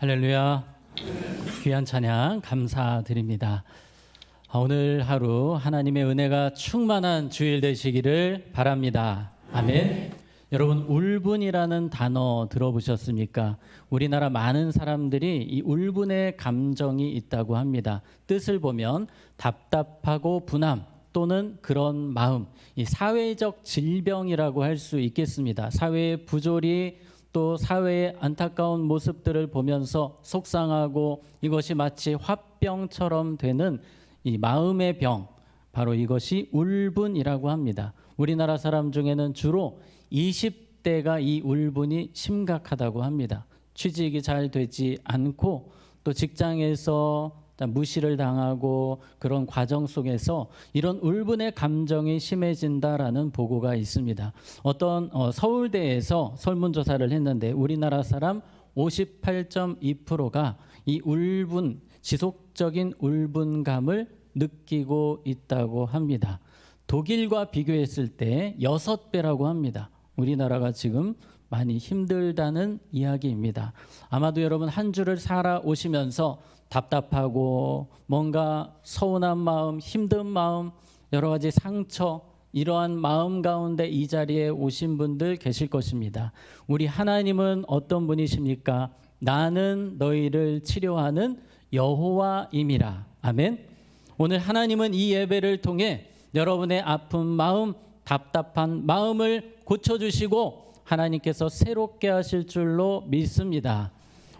할렐루야. 귀한 찬양 감사드립니다. 오늘 하루 하나님의 은혜가 충만한 주일 되시기를 바랍니다. 아멘. 여러분, 울분이라는 단어 들어보셨습니까? 우리나라 많은 사람들이 이 울분의 감정이 있다고 합니다. 뜻을 보면 답답하고 분함 또는 그런 마음, 이 사회적 질병이라고 할 수 있겠습니다. 사회의 부조리, 또 사회의 안타까운 모습들을 보면서 속상하고 이것이 마치 화병처럼 되는 이 마음의 병, 바로 이것이 울분이라고 합니다. 우리나라 사람 중에는 주로 20대가 이 울분이 심각하다고 합니다. 취직이 잘 되지 않고 또 직장에서 무시를 당하고 그런 과정 속에서 이런 울분의 감정이 심해진다라는 보고가 있습니다. 어떤 서울대에서 설문조사를 했는데 우리나라 사람 58.2%가 이 울분, 지속적인 울분감을 느끼고 있다고 합니다. 독일과 비교했을 때 6배라고 합니다. 우리나라가 지금 많이 힘들다는 이야기입니다. 아마도 여러분 한 주를 살아오시면서 답답하고 뭔가 서운한 마음, 힘든 마음, 여러 가지 상처, 이러한 마음 가운데 이 자리에 오신 분들 계실 것입니다. 우리 하나님은 어떤 분이십니까? 나는 너희를 치료하는 여호와임이라. 아멘. 오늘 하나님은 이 예배를 통해 여러분의 아픈 마음, 답답한 마음을 고쳐주시고 하나님께서 새롭게 하실 줄로 믿습니다.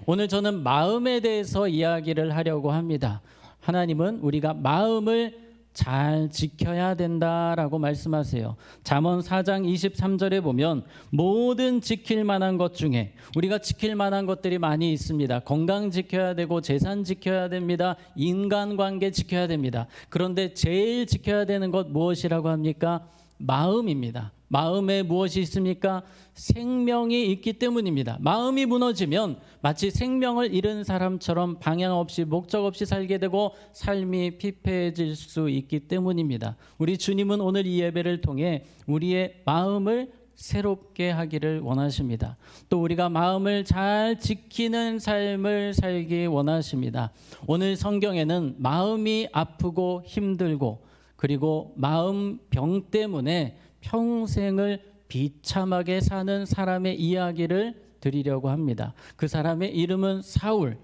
오늘 저는 마음에 대해서 이야기를 하려고 합니다. 하나님은 우리가 마음을 잘 지켜야 된다라고 말씀하세요. 잠언 4장 23절에 보면 모든 지킬 만한 것 중에 우리가 지킬 만한 것들이 많이 있습니다. 건강 지켜야 되고 재산 지켜야 됩니다. 인간관계 지켜야 됩니다. 그런데 제일 지켜야 되는 것 무엇이라고 합니까? 마음입니다. 마음에 무엇이 있습니까? 생명이 있기 때문입니다. 마음이 무너지면 마치 생명을 잃은 사람처럼 방향 없이 목적 없이 살게 되고 삶이 피폐해질 수 있기 때문입니다. 우리 주님은 오늘 이 예배를 통해 우리의 마음을 새롭게 하기를 원하십니다. 또 우리가 마음을 잘 지키는 삶을 살기 원하십니다. 오늘 성경에는 마음이 아프고 힘들고 그리고 마음병 때문에 평생을 비참하게 사는 사람의 이야기를 드리려고 합니다. 그 사람의 이름은 사울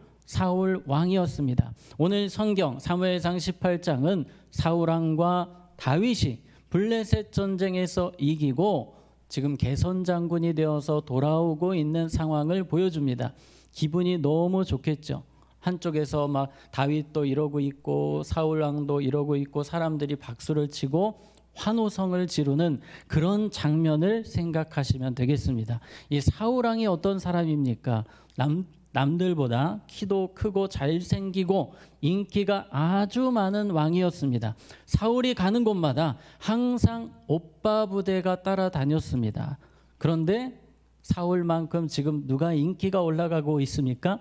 왕이었습니다. 오늘 성경 사무엘상 18장은 사울 왕과 다윗이 블레셋 전쟁에서 이기고 지금 개선 장군이 되어서 돌아오고 있는 상황을 보여줍니다. 기분이 너무 좋겠죠. 한쪽에서 막 다윗도 이러고 있고 사울 왕도 이러고 있고 사람들이 박수를 치고 환호성을 지르는 그런 장면을 생각하시면 되겠습니다. 이 사울 왕이 어떤 사람입니까? 남들보다 키도 크고 잘생기고 인기가 아주 많은 왕이었습니다. 사울이 가는 곳마다 항상 오빠 부대가 따라다녔습니다. 그런데 사울만큼 지금 누가 인기가 올라가고 있습니까?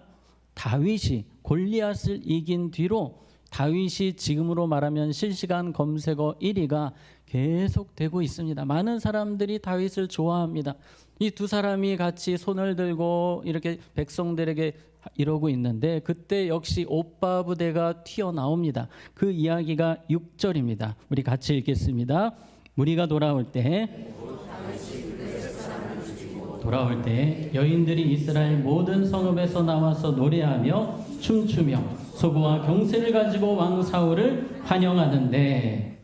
다윗이 골리앗을 이긴 뒤로 다윗이 지금으로 말하면 실시간 검색어 1위가 계속되고 있습니다. 많은 사람들이 다윗을 좋아합니다. 이 두 사람이 같이 손을 들고 이렇게 백성들에게 이러고 있는데 그때 역시 오빠 부대가 튀어나옵니다. 그 이야기가 6절입니다. 우리 같이 읽겠습니다. 무리가 돌아올 때 여인들이 이스라엘 모든 성읍에서 나와서 노래하며 춤추며 소고와 경세를 가지고 왕 사울을 환영하는데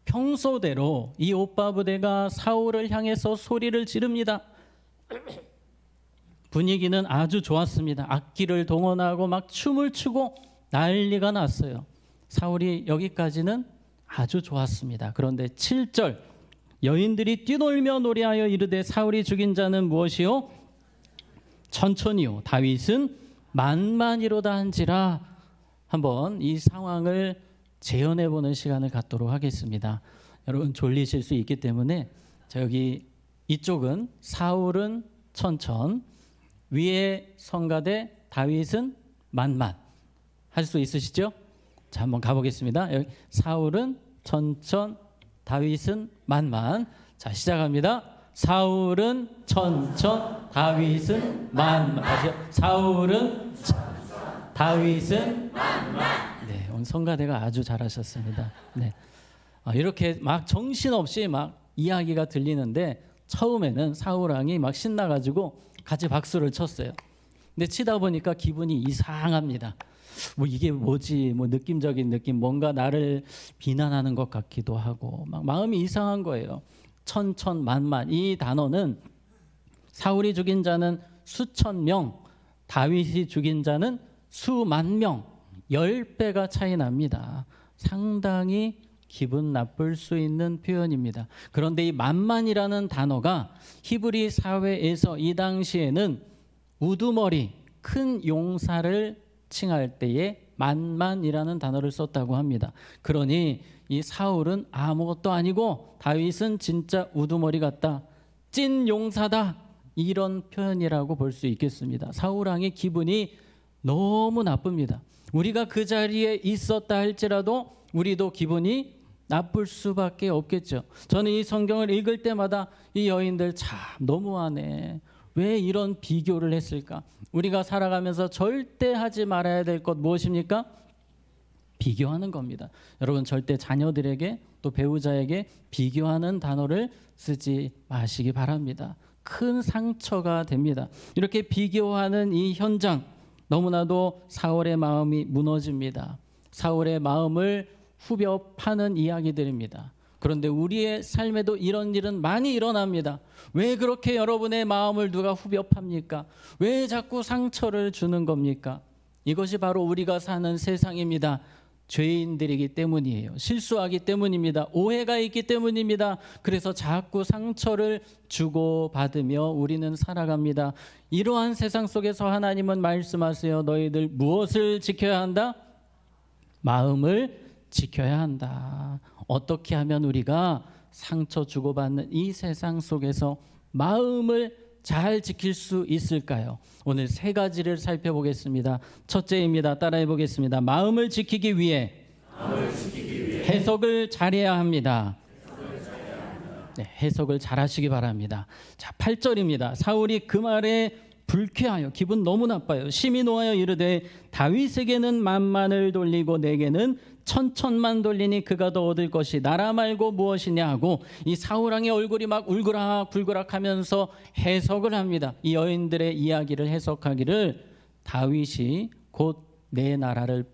평소대로 이 오빠 부대가 사울을 향해서 소리를 지릅니다. 분위기는 아주 좋았습니다. 악기를 동원하고 막 춤을 추고 난리가 났어요. 사울이 여기까지는 아주 좋았습니다. 그런데 7절 여인들이 뛰놀며 노래하여 이르되 사울이 죽인 자는 무엇이요? 천천히요 다윗은 만만이로다 한지라. 한번 이 상황을 재현해보는 시간을 갖도록 하겠습니다. 여러분 졸리실 수 있기 때문에 여기 이쪽은 사울은 천천, 위에 성가대 다윗은 만만. 할 수 있으시죠? 자, 한번 가보겠습니다. 여기 사울은 천천, 다윗은 만만. 자, 시작합니다. 사울은 천천, 다윗은 만만. 사울은 다윗은 네, 오늘 성가대가 아주 잘하셨습니다. 네. 이렇게 막 정신없이 막 이야기가 들리는데 처음에는 사울 왕이 막 신나가지고 같이 박수를 쳤어요. 근데 치다 보니까 기분이 이상합니다. 뭐 이게 뭐지? 뭐 느낌적인 느낌, 뭔가 나를 비난하는 것 같기도 하고 막 마음이 이상한 거예요. 천천만만 이 단어는 사울이 죽인 자는 수천 명, 다윗이 죽인 자는 수만 명, 10배가 차이 납니다. 상당히 기분 나쁠 수 있는 표현입니다. 그런데 이 만만이라는 단어가 히브리 사회에서 이 당시에는 우두머리, 큰 용사를 칭할 때에 만만이라는 단어를 썼다고 합니다. 그러니 이 사울은 아무것도 아니고 다윗은 진짜 우두머리 같다, 찐 용사다, 이런 표현이라고 볼 수 있겠습니다. 사울 왕의 기분이 너무 나쁩니다. 우리가 그 자리에 있었다 할지라도 우리도 기분이 나쁠 수밖에 없겠죠. 저는 이 성경을 읽을 때마다 이 여인들 참 너무하네. 왜 이런 비교를 했을까? 우리가 살아가면서 절대 하지 말아야 될 것 무엇입니까? 비교하는 겁니다. 여러분 절대 자녀들에게 또 배우자에게 비교하는 단어를 쓰지 마시기 바랍니다. 큰 상처가 됩니다. 이렇게 비교하는 이 현장, 너무나도 사울의 마음이 무너집니다. 사울의 마음을 후벼 파는 이야기들입니다. 그런데 우리의 삶에도 이런 일은 많이 일어납니다. 왜 그렇게 여러분의 마음을 누가 후벼 팝니까? 왜 자꾸 상처를 주는 겁니까? 이것이 바로 우리가 사는 세상입니다. 죄인들이기 때문이에요. 실수하기 때문입니다. 오해가 있기 때문입니다. 그래서 자꾸 상처를 주고받으며 우리는 살아갑니다. 이러한 세상 속에서 하나님은 말씀하세요. 너희들 무엇을 지켜야 한다? 마음을 지켜야 한다. 어떻게 하면 우리가 상처 주고받는 이 세상 속에서 마음을 잘 지킬 수 있을까요? 오늘 세 가지를 살펴보겠습니다. 첫째입니다. 따라해 보겠습니다. 마음을 지키기 위해 해석을 잘해야 합니다. 네, 해석을 잘하시기 바랍니다. 자, 8절입니다. 사울이 그 말에 불쾌하여 기분 너무 나빠요. 심히 노하여 이르되 다윗에게는 만만을 돌리고 내게는 천천만 돌리니 그가 더 얻을 것이 나라 말고 무엇이냐 하고 이 사울 왕의 얼굴이 막 울그락불그락 하면서 해석을 합니다. 이 여인들의 이야기를 해석하기를 다윗이 곧 내 나라를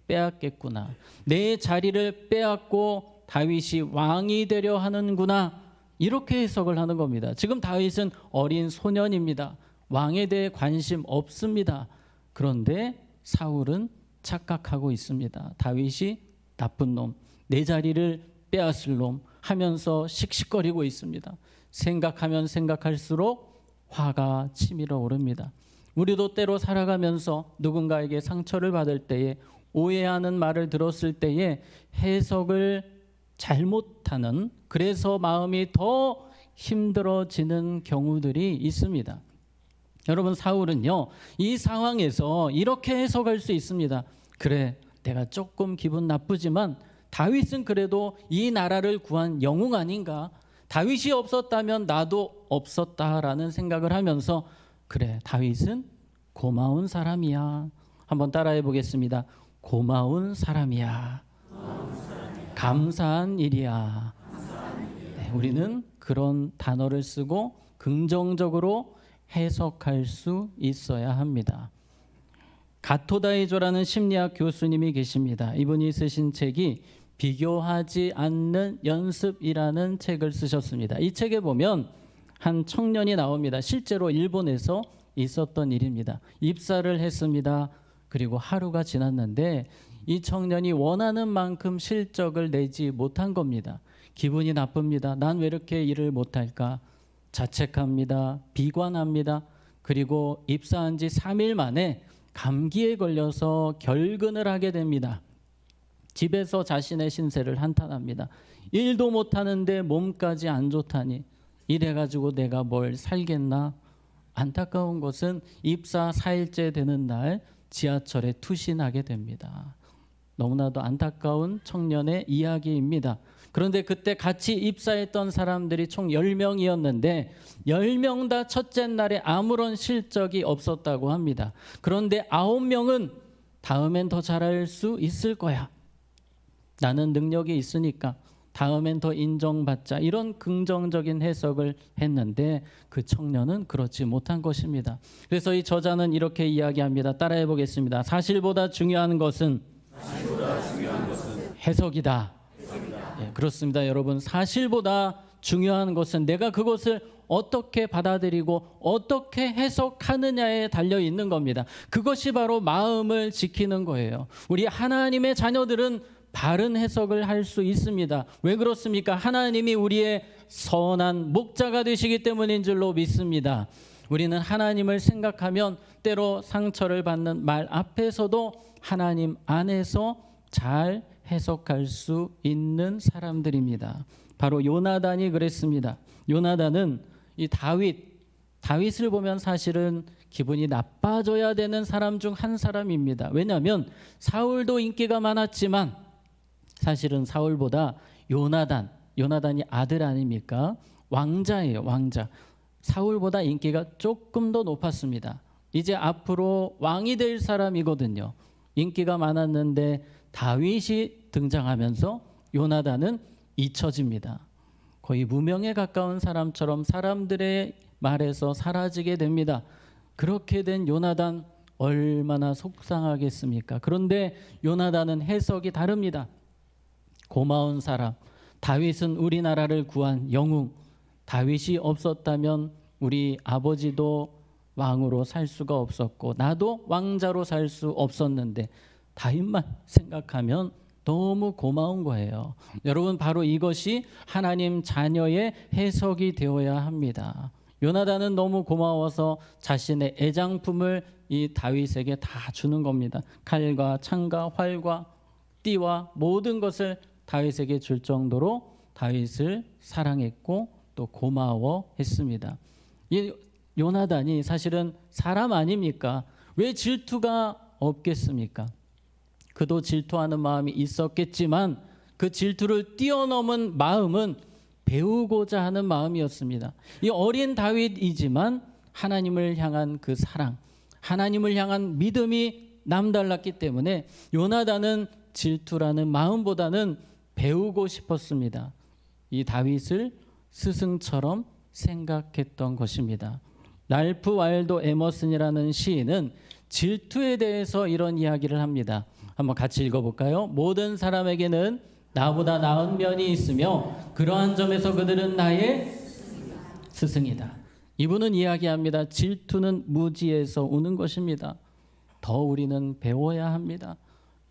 빼앗겠구나, 내 자리를 빼앗고 다윗이 왕이 되려 하는구나, 이렇게 해석을 하는 겁니다. 지금 다윗은 어린 소년입니다. 왕에 대해 관심 없습니다. 그런데 사울은 착각하고 있습니다. 다윗이 나쁜 놈, 내 자리를 빼앗을 놈 하면서 씩씩거리고 있습니다. 생각하면 생각할수록 화가 치밀어 오릅니다. 우리도 때로 살아가면서 누군가에게 상처를 받을 때에, 오해하는 말을 들었을 때에 해석을 잘못하는, 그래서 마음이 더 힘들어지는 경우들이 있습니다. 여러분, 사울은요, 이 상황에서 이렇게 해석할 수 있습니다. 그래, 내가 조금 기분 나쁘지만 다윗은 그래도 이 나라를 구한 영웅 아닌가? 다윗이 없었다면 나도 없었다라는 생각을 하면서 그래, 다윗은 고마운 사람이야. 한번 따라해 보겠습니다. 고마운 사람이야. 감사한 일이야. 네, 우리는 그런 단어를 쓰고 긍정적으로 해석할 수 있어야 합니다. 가토다이조라는 심리학 교수님이 계십니다. 이분이 쓰신 책이 비교하지 않는 연습이라는 책을 쓰셨습니다. 이 책에 보면 한 청년이 나옵니다. 실제로 일본에서 있었던 일입니다. 입사를 했습니다. 그리고 하루가 지났는데 이 청년이 원하는 만큼 실적을 내지 못한 겁니다. 기분이 나쁩니다. 난 왜 이렇게 일을 못할까? 자책합니다. 비관합니다. 그리고 입사한 지 3일 만에 감기에 걸려서 결근을 하게 됩니다. 집에서 자신의 신세를 한탄합니다. 일도 못하는데 몸까지 안 좋다니 이래가지고 내가 뭘 살겠나? 안타까운 것은 입사 4일째 되는 날 지하철에 투신하게 됩니다. 너무나도 안타까운 청년의 이야기입니다. 그런데 그때 같이 입사했던 사람들이 총 10명이었는데 10명 다 첫째 날에 아무런 실적이 없었다고 합니다. 그런데 9명은 다음엔 더 잘할 수 있을 거야. 나는 능력이 있으니까 다음엔 더 인정받자. 이런 긍정적인 해석을 했는데 그 청년은 그렇지 못한 것입니다. 그래서 이 저자는 이렇게 이야기합니다. 따라해 보겠습니다. 사실보다 중요한 것은 해석이다. 예, 그렇습니다. 여러분, 사실보다 중요한 것은 내가 그것을 어떻게 받아들이고 어떻게 해석하느냐에 달려 있는 겁니다. 그것이 바로 마음을 지키는 거예요. 우리 하나님의 자녀들은 바른 해석을 할 수 있습니다. 왜 그렇습니까? 하나님이 우리의 선한 목자가 되시기 때문인 줄로 믿습니다. 우리는 하나님을 생각하면 때로 상처를 받는 말 앞에서도 하나님 안에서 잘 해석할 수 있는 사람들입니다. 바로 요나단이 그랬습니다. 요나단은 이 다윗을 보면 사실은 기분이 나빠져야 되는 사람 중 한 사람입니다. 왜냐하면 사울도 인기가 많았지만 사실은 사울보다 요나단이 아들 아닙니까? 왕자예요, 왕자. 사울보다 인기가 조금 더 높았습니다. 이제 앞으로 왕이 될 사람이거든요. 인기가 많았는데 다윗이 등장하면서 요나단은 잊혀집니다. 거의 무명에 가까운 사람처럼 사람들의 말에서 사라지게 됩니다. 그렇게 된 요나단 얼마나 속상하겠습니까? 그런데 요나단은 해석이 다릅니다. 고마운 사람, 다윗은 우리나라를 구한 영웅, 다윗이 없었다면 우리 아버지도 왕으로 살 수가 없었고 나도 왕자로 살 수 없었는데 다윗만 생각하면 너무 고마운 거예요. 여러분, 바로 이것이 하나님 자녀의 해석이 되어야 합니다. 요나단은 너무 고마워서 자신의 애장품을 이 다윗에게 다 주는 겁니다. 칼과 창과 활과 띠와 모든 것을 다윗에게 줄 정도로 다윗을 사랑했고 또 고마워했습니다. 이 요나단이 사실은 사람 아닙니까? 왜 질투가 없겠습니까? 그도 질투하는 마음이 있었겠지만 그 질투를 뛰어넘은 마음은 배우고자 하는 마음이었습니다. 이 어린 다윗이지만 하나님을 향한 그 사랑, 하나님을 향한 믿음이 남달랐기 때문에 요나단은 질투라는 마음보다는 배우고 싶었습니다. 이 다윗을 스승처럼 생각했던 것입니다. 랄프 와일드 에머슨이라는 시인은 질투에 대해서 이런 이야기를 합니다. 한번 같이 읽어볼까요? 모든 사람에게는 나보다 나은 면이 있으며 그러한 점에서 그들은 나의 스승이다. 이분은 이야기합니다. 질투는 무지에서 오는 것입니다. 더 우리는 배워야 합니다.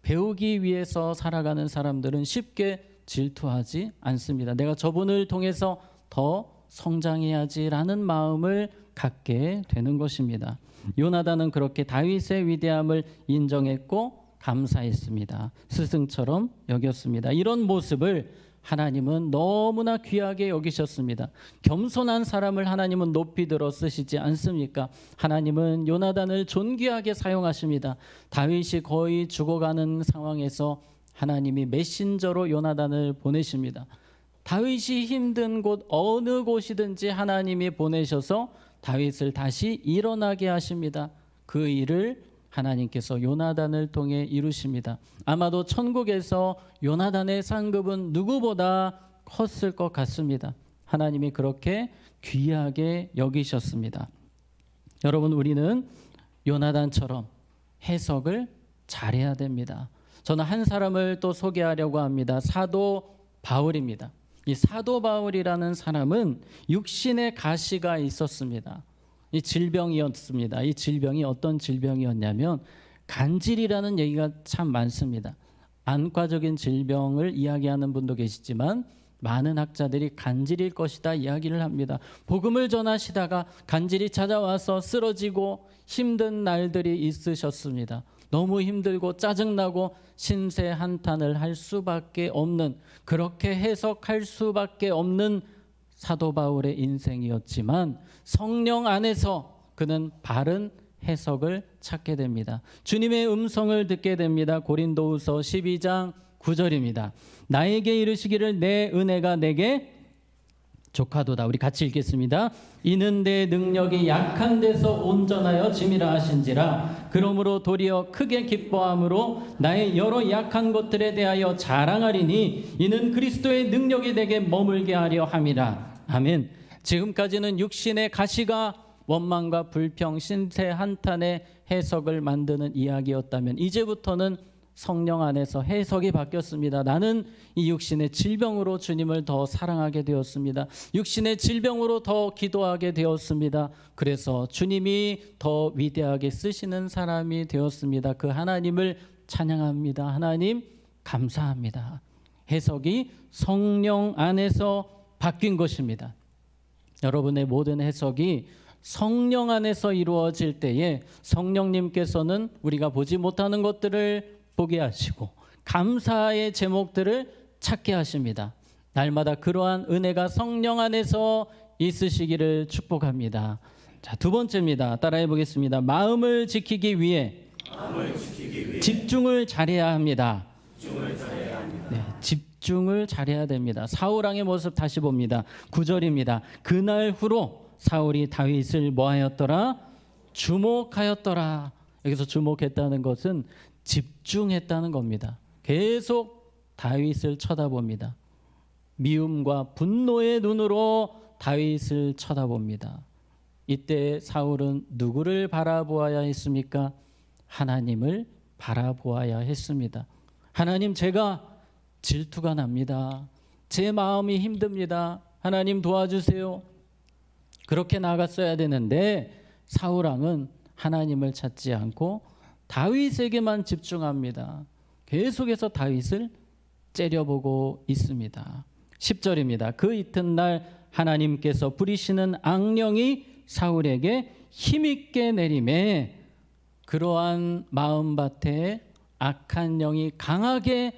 배우기 위해서 살아가는 사람들은 쉽게 질투하지 않습니다. 내가 저분을 통해서 더 성장해야지라는 마음을 갖게 되는 것입니다. 요나단은 그렇게 다윗의 위대함을 인정했고 감사했습니다. 스승처럼 여겼습니다. 이런 모습을 하나님은 너무나 귀하게 여기셨습니다. 겸손한 사람을 하나님은 높이 들어 쓰시지 않습니까? 하나님은 요나단을 존귀하게 사용하십니다. 다윗이 거의 죽어가는 상황에서 하나님이 메신저로 요나단을 보내십니다. 다윗이 힘든 곳 어느 곳이든지 하나님이 보내셔서 다윗을 다시 일어나게 하십니다. 그 일을 하나님께서 요나단을 통해 이루십니다. 아마도 천국에서 요나단의 상급은 누구보다 컸을 것 같습니다. 하나님이 그렇게 귀하게 여기셨습니다. 여러분, 우리는 요나단처럼 해석을 잘해야 됩니다. 저는 한 사람을 또 소개하려고 합니다. 사도 바울입니다. 이 사도 바울이라는 사람은 육신의 가시가 있었습니다. 이 질병이었습니다. 이 질병이 어떤 질병이었냐면 간질이라는 얘기가 참 많습니다. 안과적인 질병을 이야기하는 분도 계시지만 많은 학자들이 간질일 것이다 이야기를 합니다. 복음을 전하시다가 간질이 찾아와서 쓰러지고 힘든 날들이 있으셨습니다. 너무 힘들고 짜증나고 신세 한탄을 할 수밖에 없는, 그렇게 해석할 수밖에 없는 사도 바울의 인생이었지만 성령 안에서 그는 바른 해석을 찾게 됩니다. 주님의 음성을 듣게 됩니다. 고린도후서 12장 9절입니다. 나에게 이르시기를 내 은혜가 내게 조카도다. 우리 같이 읽겠습니다. 이는 내 능력이 약한 데서 온전하여 짐이라 하신지라. 그러므로 도리어 크게 기뻐함으로 나의 여러 약한 것들에 대하여 자랑하리니 이는 그리스도의 능력이 내게 머물게 하려 함이라. 아멘. 지금까지는 육신의 가시가 원망과 불평, 신세 한탄의 해석을 만드는 이야기였다면 이제부터는 성령 안에서 해석이 바뀌었습니다. 나는 이 육신의 질병으로 주님을 더 사랑하게 되었습니다. 육신의 질병으로 더 기도하게 되었습니다. 그래서 주님이 더 위대하게 쓰시는 사람이 되었습니다. 그 하나님을 찬양합니다. 하나님 감사합니다. 해석이 성령 안에서 바뀐 것입니다. 여러분의 모든 해석이 성령 안에서 이루어질 때에 성령님께서는 우리가 보지 못하는 것들을 보게 하시고 감사의 제목들을 찾게 하십니다. 날마다 그러한 은혜가 성령 안에서 있으시기를 축복합니다. 자, 두 번째입니다. 따라해 보겠습니다. 마음을 지키기 위해 집중을 잘해야 합니다. 네, 집중을 잘해야 됩니다. 사울 왕의 모습 다시 봅니다. 9절입니다. 그날 후로 사울이 다윗을 뭐하였더라? 주목하였더라. 여기서 주목했다는 것은 집중했다는 겁니다. 계속 다윗을 쳐다봅니다. 미움과 분노의 눈으로 다윗을 쳐다봅니다. 이때 사울은 누구를 바라보아야 했습니까? 하나님을 바라보아야 했습니다. 하나님, 제가 질투가 납니다. 제 마음이 힘듭니다. 하나님 도와주세요. 그렇게 나갔어야 되는데 사울 왕은 하나님을 찾지 않고 다윗에게만 집중합니다. 계속해서 다윗을 째려보고 있습니다. 10절입니다. 그 이튿날 하나님께서 부리시는 악령이 사울에게 힘있게 내림에 그러한 마음밭에 악한 영이 강하게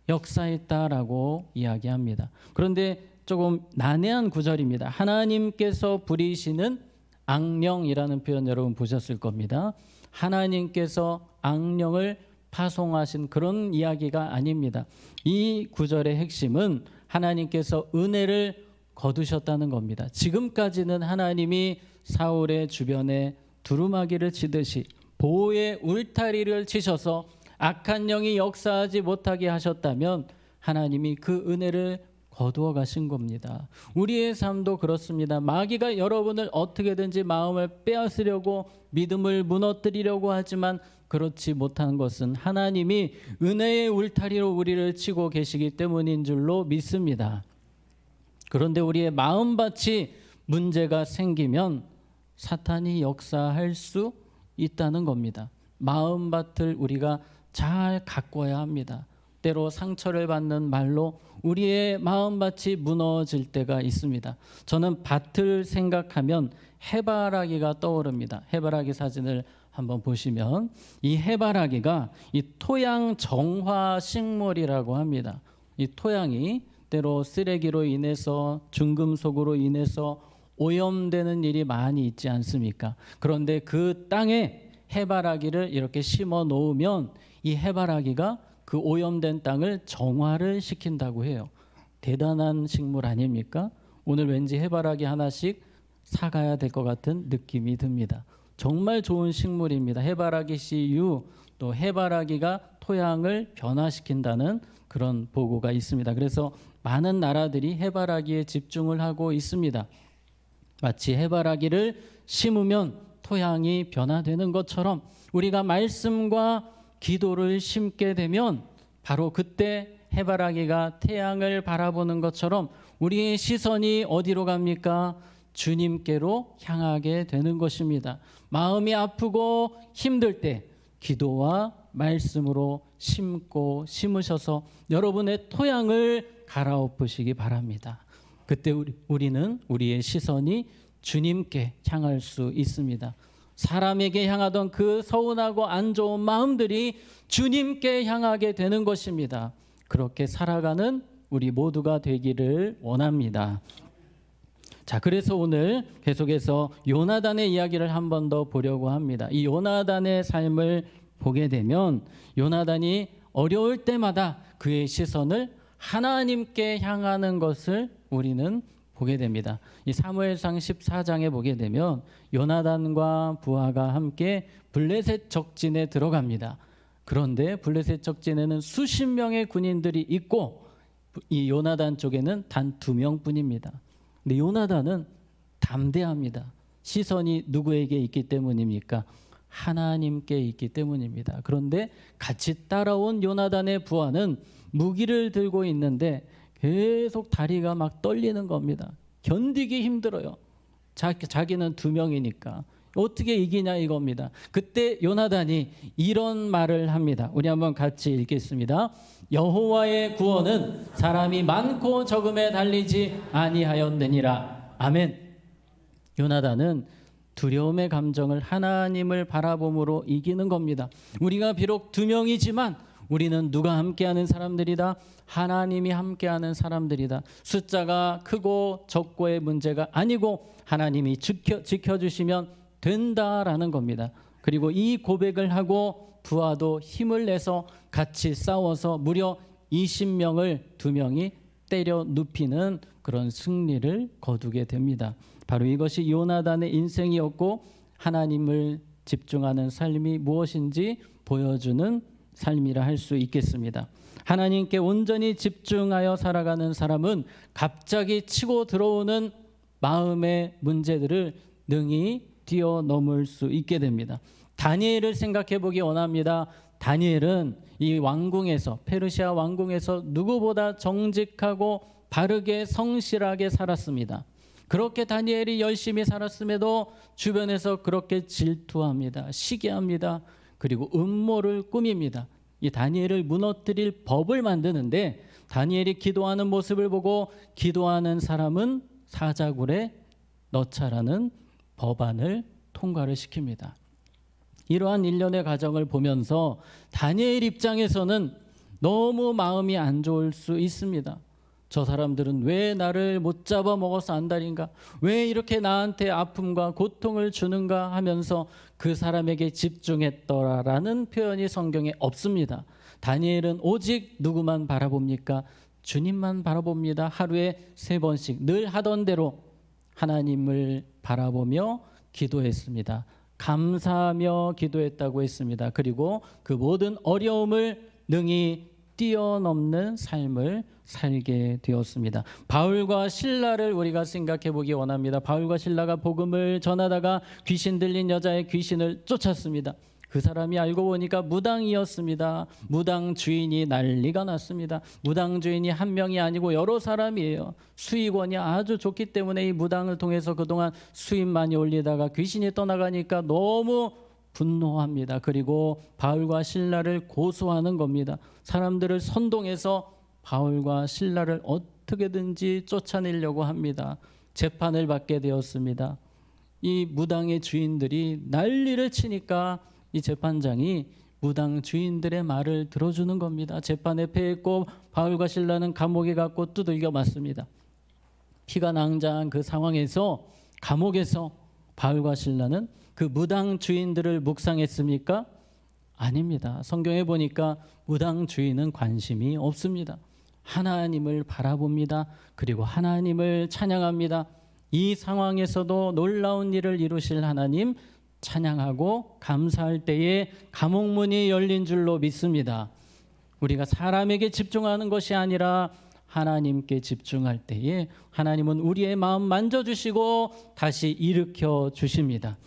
역사했다라고 이야기합니다. 그런데 조금 난해한 구절입니다. 하나님께서 부리시는 악령이라는 표현 여러분 보셨을 겁니다. 하나님께서 악령을 파송하신 그런 이야기가 아닙니다. 이 구절의 핵심은 하나님께서 은혜를 거두셨다는 겁니다. 지금까지는 하나님이 사울의 주변에 두루마기를 치듯이 보호의 울타리를 치셔서 악한 영이 역사하지 못하게 하셨다면 하나님이 그 은혜를 거두어 가신 겁니다. 우리의 삶도 그렇습니다. 마귀가 여러분을 어떻게든지 마음을 빼앗으려고 믿음을 무너뜨리려고 하지만 그렇지 못한 것은 하나님이 은혜의 울타리로 우리를 치고 계시기 때문인 줄로 믿습니다. 그런데 우리의 마음밭이 문제가 생기면 사탄이 역사할 수 있다는 겁니다. 마음밭을 우리가 잘 가꿔야 합니다. 때로 상처를 받는 말로 우리의 마음밭이 무너질 때가 있습니다. 저는 밭을 생각하면 해바라기가 떠오릅니다. 해바라기 사진을 한번 보시면 이 해바라기가 이 토양 정화 식물이라고 합니다. 이 토양이 때로 쓰레기로 인해서 중금속으로 인해서 오염되는 일이 많이 있지 않습니까? 그런데 그 땅에 해바라기를 이렇게 심어 놓으면 이 해바라기가 그 오염된 땅을 정화를 시킨다고 해요. 대단한 식물 아닙니까? 오늘 왠지 해바라기 하나씩 사가야 될 것 같은 느낌이 듭니다. 정말 좋은 식물입니다. 해바라기 씨유, 또 해바라기가 토양을 변화시킨다는 그런 보고가 있습니다. 그래서 많은 나라들이 해바라기에 집중을 하고 있습니다. 마치 해바라기를 심으면 토양이 변화되는 것처럼 우리가 말씀과 기도를 심게 되면 바로 그때 해바라기가 태양을 바라보는 것처럼 우리의 시선이 어디로 갑니까? 주님께로 향하게 되는 것입니다. 마음이 아프고 힘들 때 기도와 말씀으로 심으셔서 여러분의 토양을 갈아엎으시기 바랍니다. 그때 우리는 우리의 시선이 주님께 향할 수 있습니다. 사람에게 향하던 그 서운하고 안 좋은 마음들이 주님께 향하게 되는 것입니다. 그렇게 살아가는 우리 모두가 되기를 원합니다. 자, 그래서 오늘 계속해서 요나단의 이야기를 한 번 더 보려고 합니다. 이 요나단의 삶을 보게 되면 요나단이 어려울 때마다 그의 시선을 하나님께 향하는 것을 우리는 보게 됩니다. 이 사무엘상 14장에 보게 되면 요나단과 부하가 함께 블레셋 적진에 들어갑니다. 그런데 블레셋 적진에는 수십 명의 군인들이 있고 이 요나단 쪽에는 단 2명뿐입니다. 근데 요나단은 담대합니다. 시선이 누구에게 있기 때문입니까? 하나님께 있기 때문입니다. 그런데 같이 따라온 요나단의 부하는 무기를 들고 있는데 계속 다리가 막 떨리는 겁니다. 견디기 힘들어요. 자기는 2명이니까 어떻게 이기냐 이겁니다. 그때 요나단이 이런 말을 합니다. 우리 한번 같이 읽겠습니다. 여호와의 구원은 사람이 많고 적음에 달리지 아니하였느니라. 아멘. 요나단은 두려움의 감정을 하나님을 바라봄으로 이기는 겁니다. 우리가 비록 2명이지만 우리는 누가 함께하는 사람들이다? 하나님이 함께하는 사람들이다. 숫자가 크고 적고의 문제가 아니고 하나님이 지켜주시면 된다라는 겁니다. 그리고 이 고백을 하고 부하도 힘을 내서 같이 싸워서 무려 20명을 2명이 때려 눕히는 그런 승리를 거두게 됩니다. 바로 이것이 요나단의 인생이었고 하나님을 집중하는 삶이 무엇인지 보여주는 삶이라 할 수 있겠습니다. 하나님께 온전히 집중하여 살아가는 사람은 갑자기 치고 들어오는 마음의 문제들을 능히 뛰어넘을 수 있게 됩니다. 다니엘을 생각해 보기 원합니다. 다니엘은 이 왕궁에서 페르시아 왕궁에서 누구보다 정직하고 바르게 성실하게 살았습니다. 그렇게 다니엘이 열심히 살았음에도 주변에서 그렇게 질투합니다. 시기합니다. 그리고 음모를 꾸밉니다. 이 다니엘을 무너뜨릴 법을 만드는데 다니엘이 기도하는 모습을 보고 기도하는 사람은 사자굴에 넣자라는 법안을 통과를 시킵니다. 이러한 일련의 과정을 보면서 다니엘 입장에서는 너무 마음이 안 좋을 수 있습니다. 저 사람들은 왜 나를 못 잡아먹어서 안달인가? 왜 이렇게 나한테 아픔과 고통을 주는가 하면서 그 사람에게 집중했더라라는 표현이 성경에 없습니다. 다니엘은 오직 누구만 바라봅니까? 주님만 바라봅니다. 하루에 3번씩 늘 하던 대로 하나님을 바라보며 기도했습니다. 감사하며 기도했다고 했습니다. 그리고 그 모든 어려움을 능히 뛰어넘는 삶을 살게 되었습니다. 바울과 실라를 우리가 생각해 보기 원합니다. 바울과 실라가 복음을 전하다가 귀신 들린 여자의 귀신을 쫓았습니다. 그 사람이 알고 보니까 무당이었습니다. 무당 주인이 난리가 났습니다. 무당 주인이 한 명이 아니고 여러 사람이에요. 수익원이 아주 좋기 때문에 이 무당을 통해서 그동안 수입 많이 올리다가 귀신이 떠나가니까 너무 분노합니다. 그리고 바울과 실라를 고소하는 겁니다. 사람들을 선동해서 바울과 실라를 어떻게든지 쫓아내려고 합니다. 재판을 받게 되었습니다. 이 무당의 주인들이 난리를 치니까 이 재판장이 무당 주인들의 말을 들어주는 겁니다. 재판에 패했고 바울과 실라는 감옥에 갔고 두들겨 맞습니다. 피가 낭자한 그 상황에서 감옥에서 바울과 실라는 그 무당 주인들을 묵상했습니까? 아닙니다. 성경에 보니까 무당 주인은 관심이 없습니다. 하나님을 바라봅니다. 그리고 하나님을 찬양합니다. 이 상황에서도 놀라운 일을 이루실 하나님 찬양하고 감사할 때에 감옥문이 열린 줄로 믿습니다. 우리가 사람에게 집중하는 것이 아니라 하나님께 집중할 때에 하나님은 우리의 마음 만져주시고 다시 일으켜 주십니다.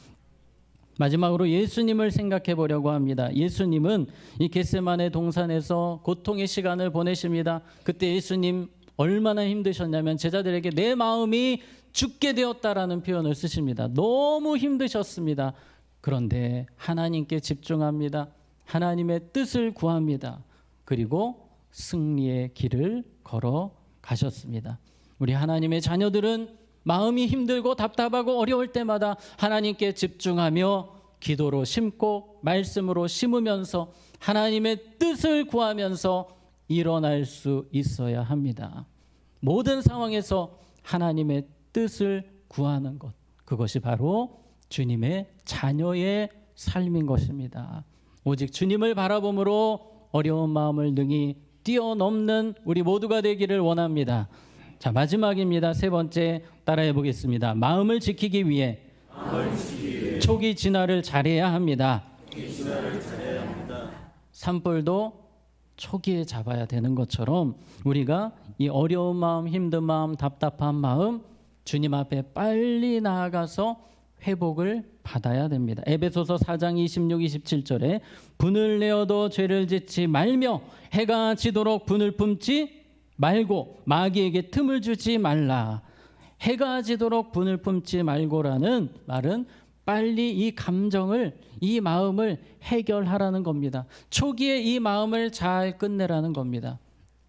마지막으로 예수님을 생각해 보려고 합니다. 예수님은 이 겟세마네 동산에서 고통의 시간을 보내십니다. 그때 예수님 얼마나 힘드셨냐면 제자들에게 내 마음이 죽게 되었다라는 표현을 쓰십니다. 너무 힘드셨습니다. 그런데 하나님께 집중합니다. 하나님의 뜻을 구합니다. 그리고 승리의 길을 걸어 가셨습니다. 우리 하나님의 자녀들은 마음이 힘들고 답답하고 어려울 때마다 하나님께 집중하며 기도로 심고 말씀으로 심으면서 하나님의 뜻을 구하면서 일어날 수 있어야 합니다. 모든 상황에서 하나님의 뜻을 구하는 것, 그것이 바로 주님의 자녀의 삶인 것입니다. 오직 주님을 바라봄으로 어려운 마음을 능히 뛰어넘는 우리 모두가 되기를 원합니다. 자, 마지막입니다. 세 번째 따라해 보겠습니다. 마음을 지키기 위해 초기 진화를 잘해야 합니다. 산불도 초기에 잡아야 되는 것처럼 우리가 이 어려운 마음, 힘든 마음, 답답한 마음 주님 앞에 빨리 나아가서 회복을 받아야 됩니다. 에베소서 4장 26, 27절에 분을 내어도 죄를 짓지 말며 해가 지도록 분을 품지 말고 마귀에게 틈을 주지 말라. 해가 지도록 분을 품지 말고라는 말은 빨리 이 감정을, 이 마음을 해결하라는 겁니다. 초기에 이 마음을 잘 끝내라는 겁니다.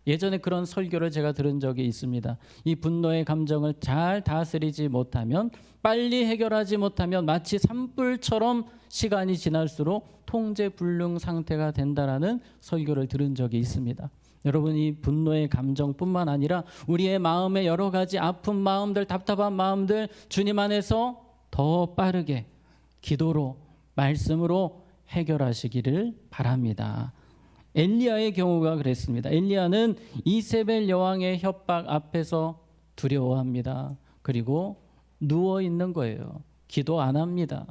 예전에 그런 설교를 제가 들은 적이 있습니다. 이 분노의 감정을 잘 다스리지 못하면, 빨리 해결하지 못하면 마치 산불처럼 시간이 지날수록 통제불능 상태가 된다라는 설교를 들은 적이 있습니다. 여러분, 이 분노의 감정뿐만 아니라 우리의 마음의 여러 가지 아픈 마음들, 답답한 마음들 주님 안에서 더 빠르게 기도로, 말씀으로 해결하시기를 바랍니다. 엘리야의 경우가 그랬습니다. 엘리야는 이세벨 여왕의 협박 앞에서 두려워합니다. 그리고 누워 있는 거예요. 기도 안 합니다.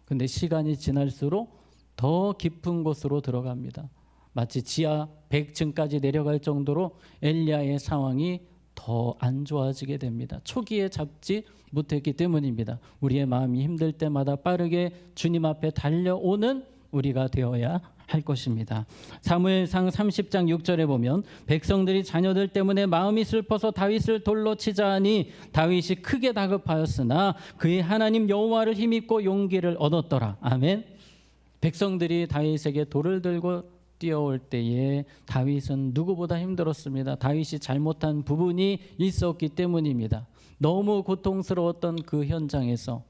근데 시간이 지날수록 더 깊은 곳으로 들어갑니다. 마치 지하 100층까지 내려갈 정도로 엘리야의 상황이 더 안 좋아지게 됩니다. 초기에 잡지 못했기 때문입니다. 우리의 마음이 힘들 때마다 빠르게 주님 앞에 달려오는 우리가 되어야 할 것입니다. 사무엘상 30장 6절에 보면 백성들이 자녀들 때문에 마음이 슬퍼서 다윗을 돌로 치자 하니 다윗이 크게 다급하였으나 그의 하나님 여호와를 힘입고 용기를 얻었더라. 아멘. 백성들이 다윗에게 돌을 들고 뛰어올 때에 다윗은 누구보다 힘들었습니다. 다윗이 잘못한 부분이 있었기 때문입니다. 너무 고통스러웠던 그 현장에서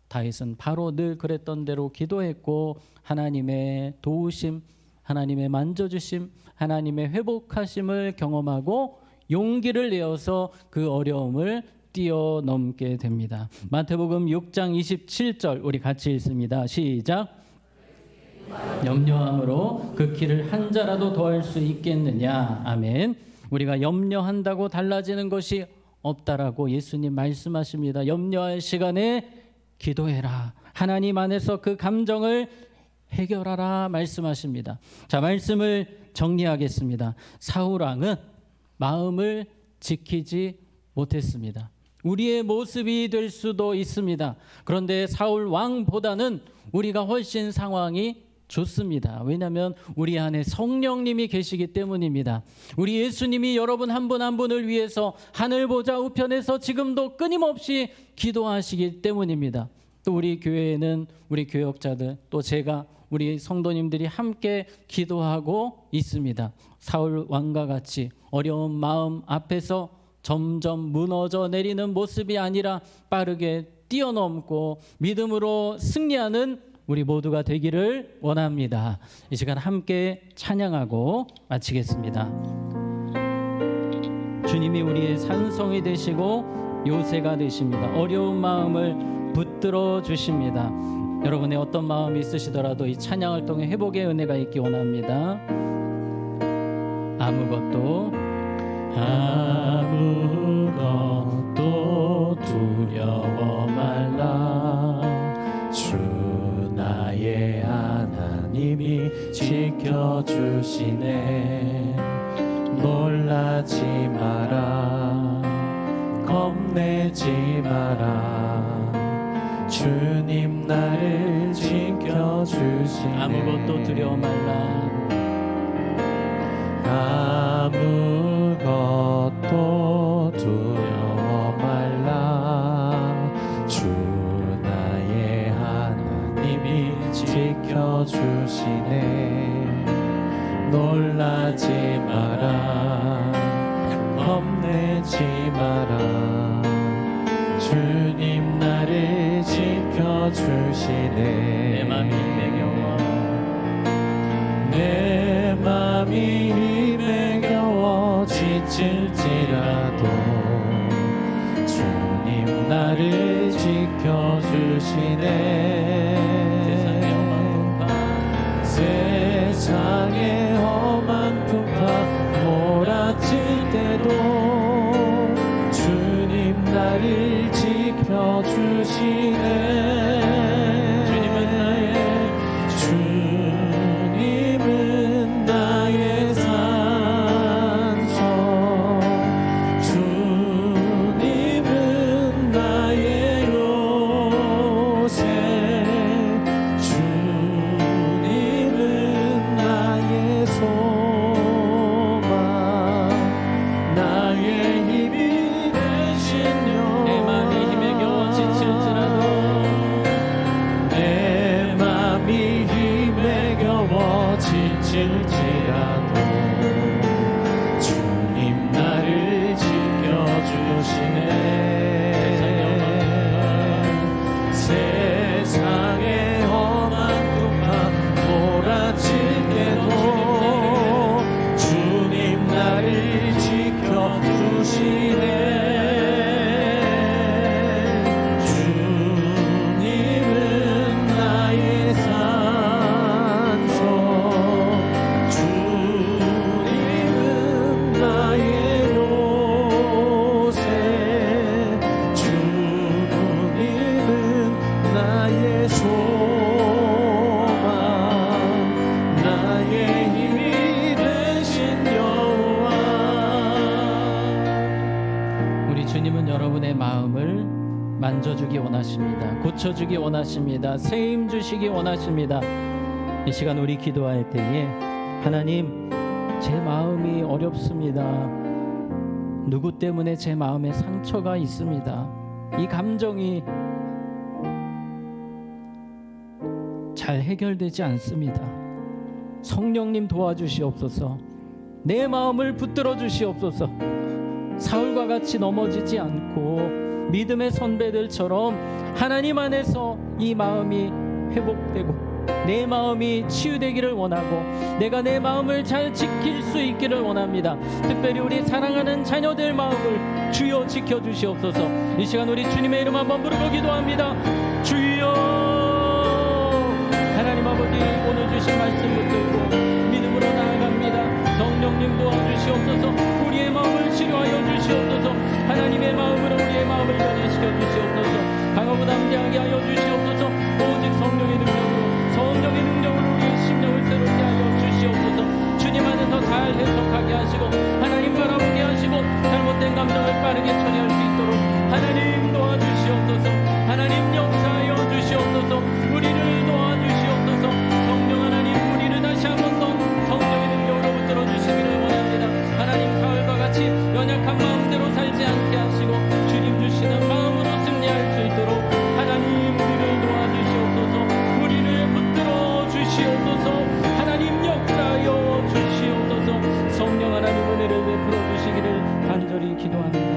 다윗은 바로 늘 그랬던 대로 기도했고 하나님의 도우심, 하나님의 만져주심, 하나님의 회복하심을 경험하고 용기를 내어서 그 어려움을 뛰어넘게 됩니다. 마태복음 6장 27절 우리 같이 읽습니다. 시작. 염려함으로 그 길을 한 자라도 더할 수 있겠느냐. 아멘. 우리가 염려한다고 달라지는 것이 없다라고 예수님 말씀하십니다. 염려할 시간에 기도해라. 하나님 안에서 그 감정을 해결하라 말씀하십니다. 자, 말씀을 정리하겠습니다. 사울 왕은 마음을 지키지 못했습니다. 우리의 모습이 될 수도 있습니다. 그런데 사울 왕보다는 우리가 훨씬 상황이 좋습니다. 왜냐하면 우리 안에 성령님이 계시기 때문입니다. 우리 예수님이 여러분 한 분 한 분을 위해서 하늘 보좌 우편에서 지금도 끊임없이 기도하시기 때문입니다. 또 우리 교회에는 우리 교역자들, 또 제가, 우리 성도님들이 함께 기도하고 있습니다. 사울 왕과 같이 어려운 마음 앞에서 점점 무너져 내리는 모습이 아니라 빠르게 뛰어넘고 믿음으로 승리하는 우리 모두가 되기를 원합니다. 이 시간 함께 찬양하고 마치겠습니다. 주님이 우리의 산성이 되시고 요새가 되십니다. 어려운 마음을 붙들어 주십니다. 여러분의 어떤 마음이 있으시더라도 이 찬양을 통해 회복의 은혜가 있기 원합니다. 아무것도 두려워 말라. 주 나의 하나님이 지켜주시네. 놀라지 마라, 겁내지 마라. 주님 나를 지켜주시네. 아무것도 두려워 말라. 아무것도 두려워 말라. 주 나의 하나님이 지켜주시네. 놀라지 마라, 겁내지 마라. 주님 나를 지켜주시네. 내 맘이 매겨워, 내 맘이 힘에 겨워 지칠지라도 주님 나를 지켜주시네. 세상의 험한 풍파 몰아칠 때도 지칠지라도 주님 나를 지켜주시네. 세상의 험한 풍파 몰아칠 때도 주님 나를 지켜주시네. 주님은 나의 산소, 주님은 나의 요새, 주님은 나의 소망, 나의 힘이 되신 여호와. 우리 주님은 여러분의 마음을 만져주기 원하십니다. 고쳐주기 원하십니다. 세임 주시기 원하십니다. 이 시간 우리 기도할 때에 하나님, 제 마음이 어렵습니다. 누구 때문에 제 마음에 상처가 있습니다. 이 감정이 잘 해결되지 않습니다. 성령님 도와주시옵소서. 내 마음을 붙들어 주시옵소서. 사울과 같이 넘어지지 않고 믿음의 선배들처럼 하나님 안에서 이 마음이 회복되고 내 마음이 치유되기를 원하고 내가 내 마음을 잘 지킬 수 있기를 원합니다. 특별히 우리 사랑하는 자녀들 마음을 주여 지켜주시옵소서. 이 시간 우리 주님의 이름 한번 부르고 기도합니다. 주여, 하나님 아버지, 오늘 주신 말씀 붙들고 믿음으로 나아갑니다. 성령님 도와주시옵소서. 우리의 마음을 치료하여 주시옵소서. 하나님의 마음으로 우리의 마음을 변화시켜 주시옵소서. 강하고 담대하게 하여 주시옵소서. 오직 성령의 능력으로, 성령의 능력으로 우리의 심령을 새롭게 하여 주시옵소서. 주님 안에서 잘 해석하게 하시고 하나님 바라보게 하시고 잘못된 감정을 빠르게 처리할 수 있도록 하나님 도와주시옵소서. 하나님 역사하여 주시옵소서. 우리를 도와주시옵소서. 성령 하나님, 우리를 다시 한 번 더 성령의 능력으로 붙들어 주시기를 원합니다. 하나님, 사울과 같이 연약한 마음대로 살지 않게 하시고 주님 주시는 마음으로 승리할 수 있도록 하나님 우리를 도와주시옵소서. 우리를 붙들어 주시옵소서. 하나님 역사하여 주시옵소서. 성령 하나님 은혜를 베풀어 주시기를 간절히 기도합니다.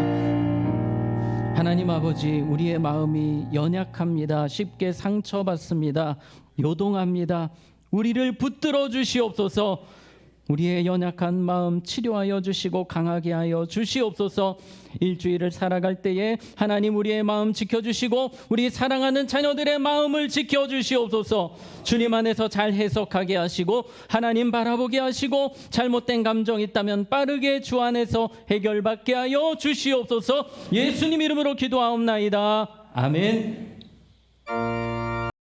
하나님 아버지, 우리의 마음이 연약합니다. 쉽게 상처받습니다. 요동합니다. 우리를 붙들어 주시옵소서. 우리의 연약한 마음 치료하여 주시고 강하게 하여 주시옵소서. 일주일을 살아갈 때에 하나님 우리의 마음 지켜주시고 우리 사랑하는 자녀들의 마음을 지켜주시옵소서. 주님 안에서 잘 해석하게 하시고 하나님 바라보게 하시고 잘못된 감정 있다면 빠르게 주 안에서 해결받게 하여 주시옵소서. 예수님 이름으로 기도하옵나이다. 아멘.